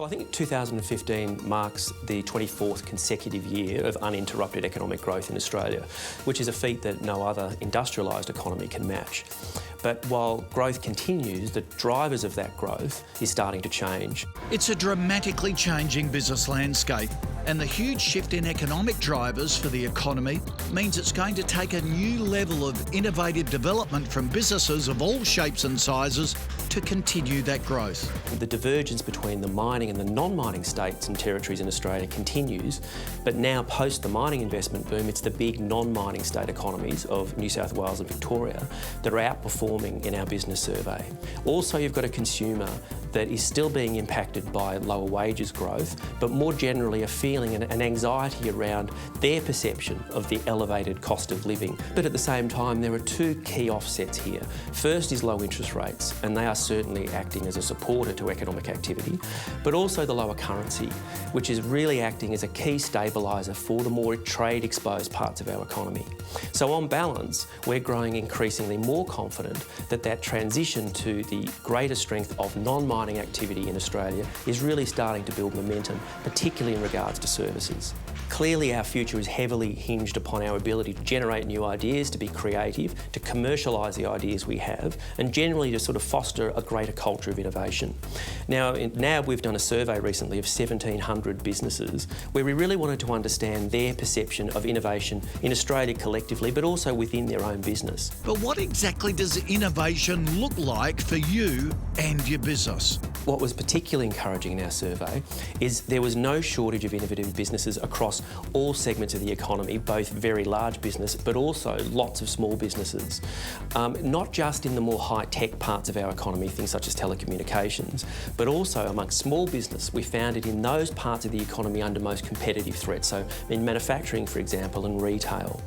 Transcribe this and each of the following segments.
Well, I think 2015 marks the 24th consecutive year of uninterrupted economic growth in Australia, which is a feat that no other industrialised economy can match. But while growth continues, the drivers of that growth is starting to change. It's a dramatically changing business landscape, and the huge shift in economic drivers for the economy means it's going to take a new level of innovative development from businesses of all shapes and sizes to continue that growth. The divergence between the mining and the non-mining states and territories in Australia continues, but now post the mining investment boom, it's the big non-mining state economies of New South Wales and Victoria that are outperforming in our business survey. Also, you've got a consumer that is still being impacted by lower wages growth, but more generally a feeling and an anxiety around their perception of the elevated cost of living. But at the same time, there are two key offsets here. First is low interest rates, and they are certainly acting as a supporter to economic activity, but also the lower currency, which is really acting as a key stabiliser for the more trade-exposed parts of our economy. So on balance, we're growing increasingly more confident that that transition to the greater strength of non-mining activity in Australia is really starting to build momentum, particularly in regards to services. Clearly, our future is heavily hinged upon our ability to generate new ideas, to be creative, to commercialise the ideas we have, and generally to sort of foster a greater culture of innovation. Now, we've done a survey recently of 1,700 businesses where we really wanted to understand their perception of innovation in Australia collectively, but also within their own business. But what exactly does innovation look like for you and your business? What was particularly encouraging in our survey is there was no shortage of innovative businesses across all segments of the economy, both very large business but also lots of small businesses. Not just in the more high-tech parts of our economy, things such as telecommunications, but also amongst small business. We found it in those parts of the economy under most competitive threat, so in manufacturing, for example, and retail.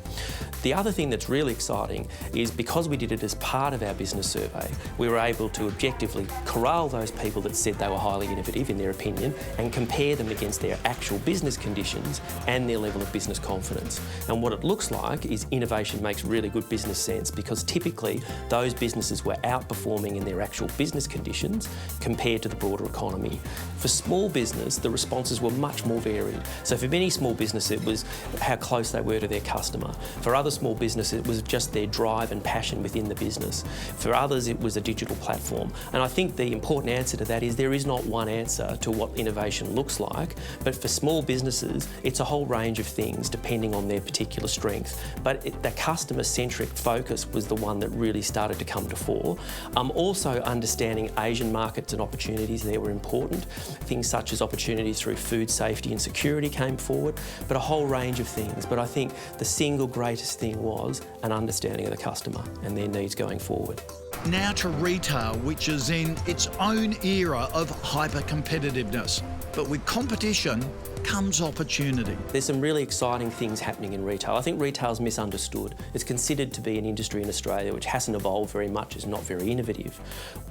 The other thing that's really exciting is because we did it as part of our business survey, we were able to objectively corral those people that said they were highly innovative in their opinion and compare them against their actual business conditions and their level of business confidence. And what it looks like is innovation makes really good business sense because typically those businesses were outperforming in their actual business conditions compared to the broader economy. For small business, the responses were much more varied. So for many small business, it was how close they were to their customer. For other small business, it was just their drive and passion within the business. For others, it was a digital platform. And I think the important answer to that is there is not one answer to what innovation looks like, but for small businesses, it's a whole range of things depending on their particular strength. But the customer-centric focus was the one that really started to come to fore. Also understanding Asian markets and opportunities there were important. Things such as opportunities through food safety and security came forward, but a whole range of things. But I think the single greatest thing was an understanding of the customer and their needs going forward. Now to retail, which is in its own era of hyper-competitiveness. But with competition comes opportunity. There's some really exciting things happening in retail. I think retail's misunderstood. It's considered to be an industry in Australia which hasn't evolved very much, is not very innovative.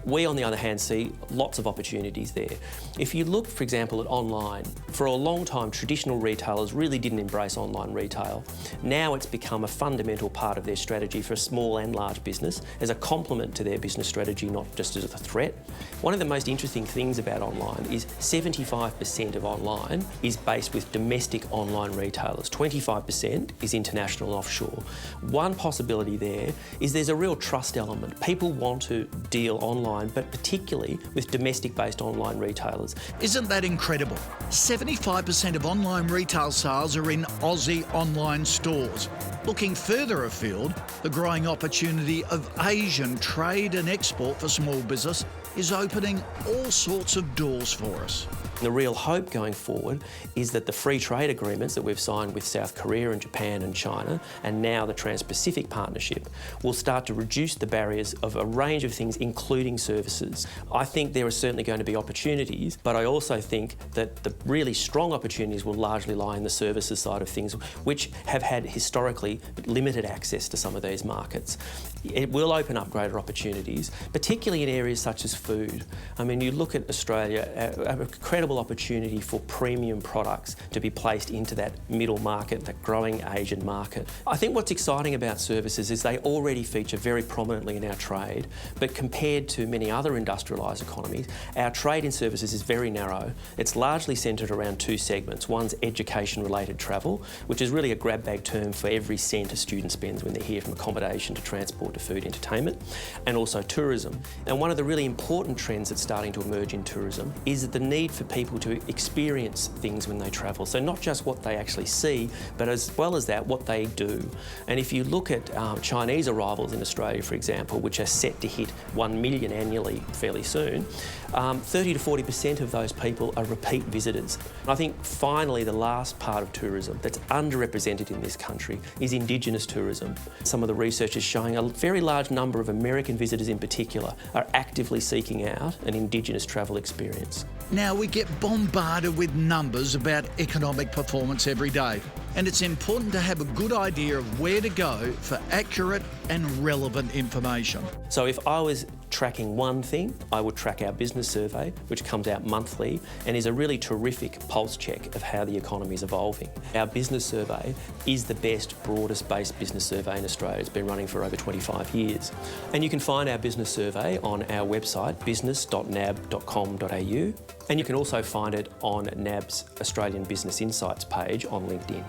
We, on the other hand, see lots of opportunities there. If you look, for example, at online, for a long time, traditional retailers really didn't embrace online retail. Now it's become a fundamental part of their strategy for a small and large business as a complement to their business strategy, not just as a threat. One of the most interesting things about online is 75% of online is based with domestic online retailers. 25% is international and offshore. One possibility there is there's a real trust element. People want to deal online, but particularly with domestic-based online retailers. Isn't that incredible? 75% of online retail sales are in Aussie online stores. Looking further afield, the growing opportunity of Asian trade and export for small business is opening all sorts of doors for us. The real hope going forward is that the free trade agreements that we've signed with South Korea and Japan and China, and now the Trans-Pacific Partnership, will start to reduce the barriers of a range of things, including services. I think there are certainly going to be opportunities, but I also think that the really strong opportunities will largely lie in the services side of things, which have had historically limited access to some of these markets. It will open up greater opportunities, particularly in areas such as food. I mean, you look at Australia, an incredible incredible opportunity for premium products to be placed into that middle market, that growing Asian market. I think what's exciting about services is they already feature very prominently in our trade, but compared to many other industrialised economies, our trade in services is very narrow. It's largely centred around two segments. One's education-related travel, which is really a grab bag term for every cent a student spends when they're here, from accommodation to transport to food, entertainment, and also tourism. And one of the really important trends that's starting to emerge in tourism is the need for people to experience things when they travel. So not just what they actually see, but as well as that, what they do. And if you look at Chinese arrivals in Australia, for example, which are set to hit 1 million annually fairly soon, 30 to 40% of those people are repeat visitors. And I think finally the last part of tourism that's underrepresented in this country is Indigenous tourism. Some of the research is showing a very large number of American visitors in particular are actively seeking out an Indigenous travel experience. Now, we get bombarded with numbers about economic performance every day, and it's important to have a good idea of where to go for accurate and relevant information. So if I was tracking one thing, I would track our business survey, which comes out monthly and is a really terrific pulse check of how the economy is evolving. Our business survey is the best, broadest based business survey in Australia. It's been running for over 25 years. And you can find our business survey on our website, business.nab.com.au, and you can also find it on NAB's Australian Business Insights page on LinkedIn.